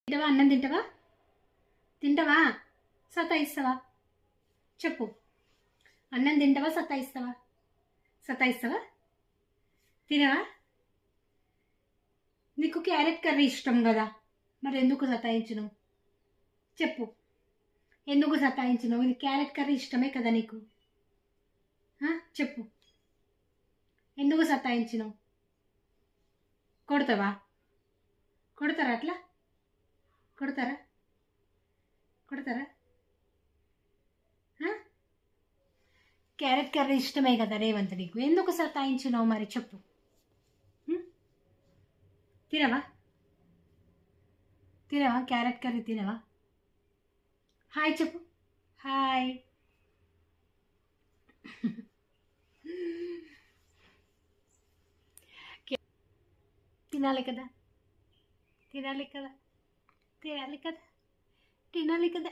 తింటావా? అన్నం తింటావా? తింటావా? సతాయిస్తావా? చెప్పు. అన్నం తింటావా? సతాయిస్తావా? సతాయిస్తావా? తినవా? నీకు క్యారెట్ కర్రీ ఇష్టం కదా, మరి ఎందుకు సతాయించును? చెప్పు, ఎందుకు సతాయించును? ఇది క్యారెట్ కర్రీ ఇష్టమే కదా నీకు? చెప్పు, ఎందుకు సతాయించును? కొడతావా? కొడతారా? అట్లా కొడతారా? కొడతారా? క్యారెట్ కర్రీ ఇష్టమే కదా రేవంత్ నీకు, ఎందుకు సతాయించున్నావు మరి చెప్పు. తినవా? తినవా? క్యారెట్ కర్రీ తినవా? హాయ్ చెప్పు. హాయ్. తినాలి కదా, తినాలి కదా, తినాలి కదా, తినాలి కదా.